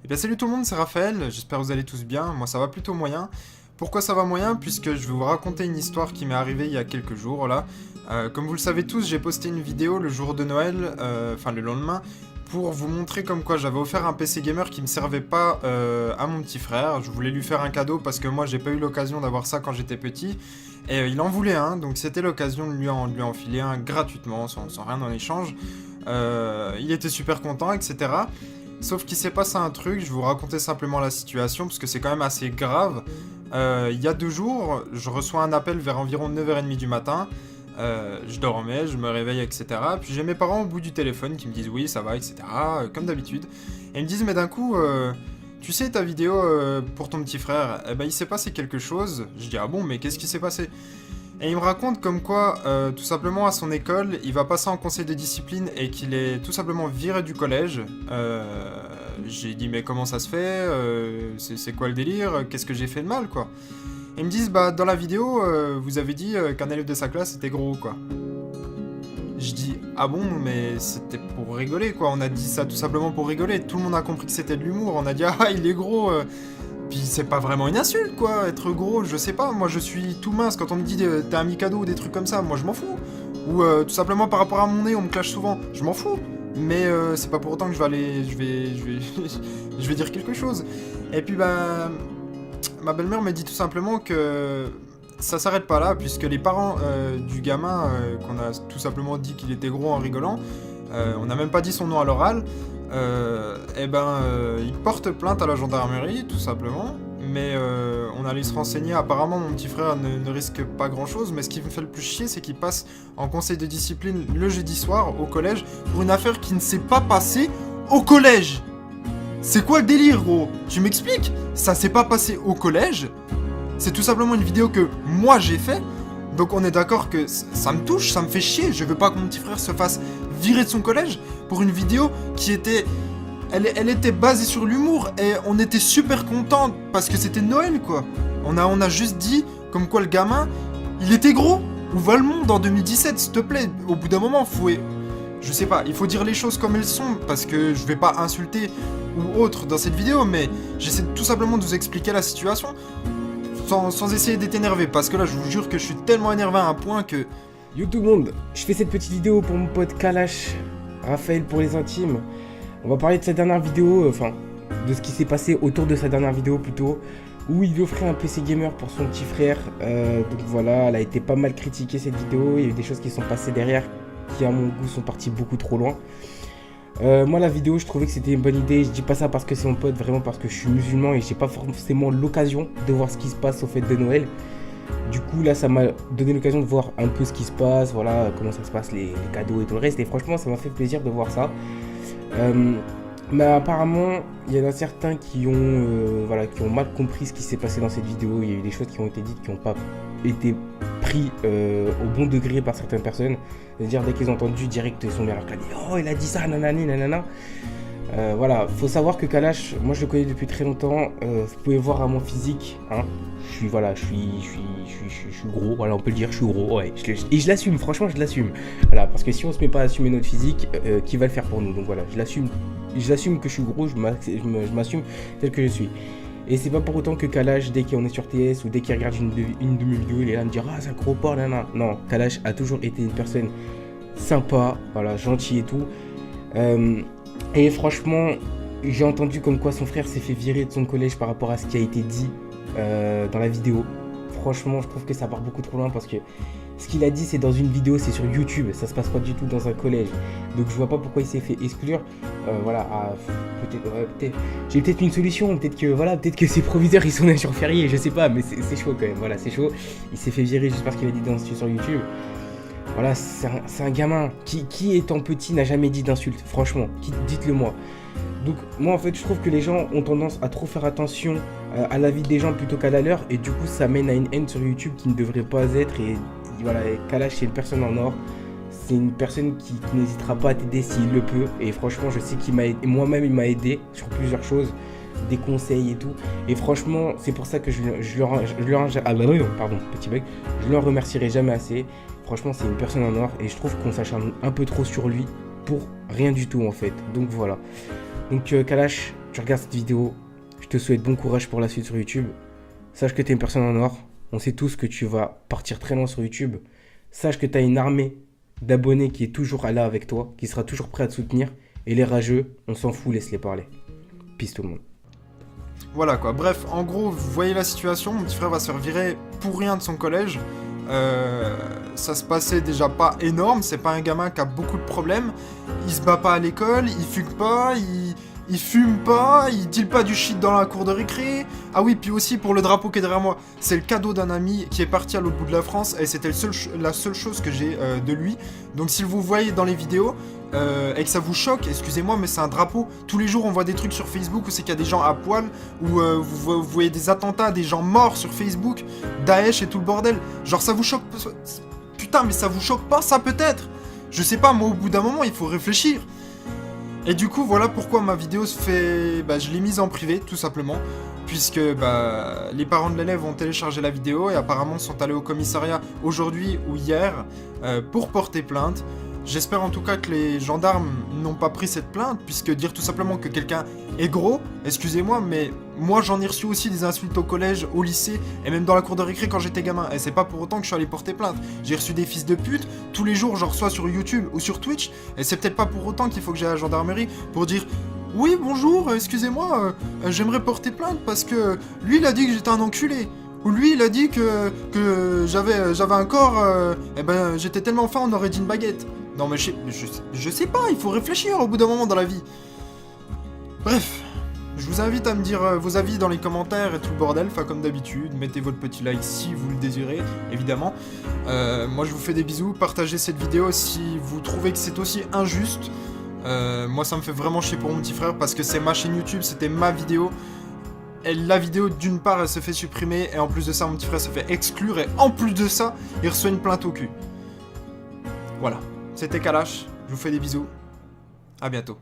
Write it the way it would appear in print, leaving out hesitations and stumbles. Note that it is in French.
bien salut tout le monde, c'est Raphaël, j'espère que vous allez tous bien, moi ça va plutôt moyen. Pourquoi ça va moyen? Puisque je vais vous raconter une histoire qui m'est arrivée il y a quelques jours là. Comme vous le savez tous, j'ai posté une vidéo le jour de Noël, enfin le lendemain, pour vous montrer comme quoi j'avais offert un PC gamer qui me servait pas à mon petit frère. Je voulais lui faire un cadeau parce que moi j'ai pas eu l'occasion d'avoir ça quand j'étais petit. Et il en voulait un, donc c'était l'occasion de lui en filer un gratuitement, sans rien en échange. Il était super content, etc. Sauf qu'il s'est passé un truc, je vais vous raconter simplement la situation, parce que c'est quand même assez grave. Il y a 2 jours, je reçois un appel vers environ 9h30 du matin. Je dormais, je me réveille, etc. Puis j'ai mes parents au bout du téléphone qui me disent oui, ça va, etc. Comme d'habitude. Et ils me disent, mais d'un coup, tu sais ta vidéo pour ton petit frère, eh ben il s'est passé quelque chose. Je dis, ah bon, mais qu'est-ce qui s'est passé? Et il me raconte comme quoi, tout simplement à son école, il va passer en conseil de discipline et qu'il est tout simplement viré du collège. J'ai dit mais comment ça se fait? C'est quoi le délire? Qu'est-ce que j'ai fait de mal quoi? Et ils me disent bah dans la vidéo, vous avez dit qu'un élève de sa classe était gros quoi. Je dis ah bon mais c'était pour rigoler quoi, on a dit ça tout simplement pour rigoler, tout le monde a compris que c'était de l'humour, on a dit ah il est gros. Puis c'est pas vraiment une insulte quoi, être gros, je sais pas, moi je suis tout mince, quand on me dit t'es un Mikado ou des trucs comme ça, moi je m'en fous. Ou tout simplement par rapport à mon nez, on me clash souvent, je m'en fous. Mais c'est pas pour autant que je vais aller, je vais dire quelque chose. Et puis bah, ma belle-mère me dit tout simplement que ça s'arrête pas là, puisque les parents du gamin, qu'on a tout simplement dit qu'il était gros en rigolant, on n'a même pas dit son nom à l'oral, il porte plainte à la gendarmerie, tout simplement. Mais on allait se renseigner. Apparemment, mon petit frère ne risque pas grand-chose. Mais ce qui me fait le plus chier, c'est qu'il passe en conseil de discipline le jeudi soir au collège pour une affaire qui ne s'est pas passée au collège. C'est quoi le délire, gros? Tu m'expliques? Ça s'est pas passé au collège. C'est tout simplement une vidéo que moi j'ai fait. Donc on est d'accord que ça me touche, ça me fait chier. Je veux pas que mon petit frère se fasse virer de son collège pour une vidéo qui était... Elle était basée sur l'humour et on était super contents parce que c'était Noël quoi. On a juste dit comme quoi le gamin, il était gros. Où va le monde en 2017 s'il te plaît? Au bout d'un moment, je sais pas, il faut dire les choses comme elles sont parce que je vais pas insulter ou autre dans cette vidéo, mais j'essaie tout simplement de vous expliquer la situation sans essayer d'être énervé parce que là je vous jure que je suis tellement énervé à un point que... Yo tout le monde, je fais cette petite vidéo pour mon pote Kalash, Raphaël pour les intimes. On va parler de sa dernière vidéo, de ce qui s'est passé autour de sa dernière vidéo plutôt, où il lui offrait un PC gamer pour son petit frère. Donc voilà, elle a été pas mal critiquée cette vidéo, il y a eu des choses qui sont passées derrière, qui à mon goût sont parties beaucoup trop loin. Moi la vidéo, je trouvais que c'était une bonne idée, je dis pas ça parce que c'est mon pote, vraiment parce que je suis musulman et j'ai pas forcément l'occasion de voir ce qui se passe au fête de Noël. Du coup là ça m'a donné l'occasion de voir un peu ce qui se passe, voilà, comment ça se passe, les cadeaux et tout le reste, et franchement ça m'a fait plaisir de voir ça. Mais apparemment, il y en a certains qui ont mal compris ce qui s'est passé dans cette vidéo. Il y a eu des choses qui ont été dites qui n'ont pas été pris au bon degré par certaines personnes. C'est-à-dire dès qu'ils ont entendu direct, ils sont bien dit oh il a dit ça, nanani, nanana. Voilà, faut savoir que Kalash, moi je le connais depuis très longtemps. Vous pouvez voir à mon physique, hein. Je suis gros, voilà, on peut le dire, je suis gros, ouais. Et je l'assume, franchement, je l'assume. Voilà, parce que si on se met pas à assumer notre physique, qui va le faire pour nous? Donc voilà, je l'assume que je suis gros, je m'assume tel que je suis. Et c'est pas pour autant que Kalash, dès qu'on est sur TS ou dès qu'il regarde une de mes vidéos, il est là à me dire ah, c'est un gros porc, nanana. Non, Kalash a toujours été une personne sympa, voilà, gentil et tout. Et franchement, j'ai entendu comme quoi son frère s'est fait virer de son collège par rapport à ce qui a été dit dans la vidéo. Franchement, je trouve que ça part beaucoup trop loin parce que ce qu'il a dit, c'est dans une vidéo, c'est sur YouTube, ça se passe pas du tout dans un collège. Donc je vois pas pourquoi il s'est fait exclure. Peut-être, j'ai peut-être une solution, peut-être que ses proviseurs ils sont un jour férié, je sais pas, mais c'est chaud quand même. Voilà, c'est chaud. Il s'est fait virer juste parce qu'il a dit sur YouTube. Voilà, c'est un gamin qui étant petit n'a jamais dit d'insulte, franchement, dites-le moi. Donc moi en fait je trouve que les gens ont tendance à trop faire attention à la vie des gens plutôt qu'à la leur, et du coup ça mène à une haine sur YouTube qui ne devrait pas être. Et voilà, Kalash c'est une personne en or, c'est une personne qui n'hésitera pas à t'aider s'il le peut, et franchement je sais qu'il m'a aidé, moi-même il m'a aidé sur plusieurs choses, des conseils et tout, et franchement c'est pour ça que je le remercierai jamais assez. Franchement c'est une personne en or et je trouve qu'on s'acharne un peu trop sur lui pour rien du tout en fait. Donc voilà. Donc Kalash, tu tu regardes cette vidéo, je te souhaite bon courage pour la suite sur YouTube. Sache que tu es une personne en or. On sait tous que tu vas partir très loin sur YouTube. Sache que tu as une armée d'abonnés qui est toujours là avec toi, qui sera toujours prêt à te soutenir. Et les rageux, on s'en fout, laisse-les parler. Peace tout le monde. Voilà quoi, bref, en gros, vous voyez la situation, mon petit frère va se faire virer pour rien de son collège. Ça se passait déjà pas énorme, c'est pas un gamin qui a beaucoup de problèmes. Il se bat pas à l'école, il fume pas, il fume pas, il deal pas du shit dans la cour de récré. Ah oui, puis aussi pour le drapeau qui est derrière moi, c'est le cadeau d'un ami qui est parti à l'autre bout de la France et c'était la seule chose que j'ai de lui. Donc si vous voyez dans les vidéos et que ça vous choque, excusez-moi, mais c'est un drapeau. Tous les jours on voit des trucs sur Facebook où c'est qu'il y a des gens à poil, où vous voyez des attentats, des gens morts sur Facebook, Daesh et tout le bordel. Genre ça vous choque? Putain, mais ça vous choque pas ça peut-être? Je sais pas, moi au bout d'un moment il faut réfléchir. Et du coup, voilà pourquoi ma vidéo se fait... je l'ai mise en privé, tout simplement. Puisque les parents de l'élève ont téléchargé la vidéo et apparemment sont allés au commissariat aujourd'hui ou hier pour porter plainte. J'espère en tout cas que les gendarmes n'ont pas pris cette plainte, puisque dire tout simplement que quelqu'un est gros, excusez-moi, mais moi j'en ai reçu aussi des insultes au collège, au lycée, et même dans la cour de récré quand j'étais gamin, et c'est pas pour autant que je suis allé porter plainte. J'ai reçu des fils de pute, tous les jours j'en reçois sur YouTube ou sur Twitch, et c'est peut-être pas pour autant qu'il faut que j'aille à la gendarmerie pour dire « Oui, bonjour, excusez-moi, j'aimerais porter plainte parce que lui il a dit que j'étais un enculé ». Ou lui, il a dit que j'avais un corps, j'étais tellement fin, on aurait dit une baguette. Non mais je sais pas, il faut réfléchir au bout d'un moment dans la vie. Bref, je vous invite à me dire vos avis dans les commentaires et tout le bordel, enfin comme d'habitude, mettez votre petit like si vous le désirez, évidemment. Moi je vous fais des bisous, partagez cette vidéo si vous trouvez que c'est aussi injuste. Moi ça me fait vraiment chier pour mon petit frère parce que c'est ma chaîne YouTube, c'était ma vidéo. Et la vidéo d'une part elle se fait supprimer et en plus de ça mon petit frère se fait exclure et en plus de ça il reçoit une plainte au cul. Voilà. C'était Kalash, je vous fais des bisous, à bientôt.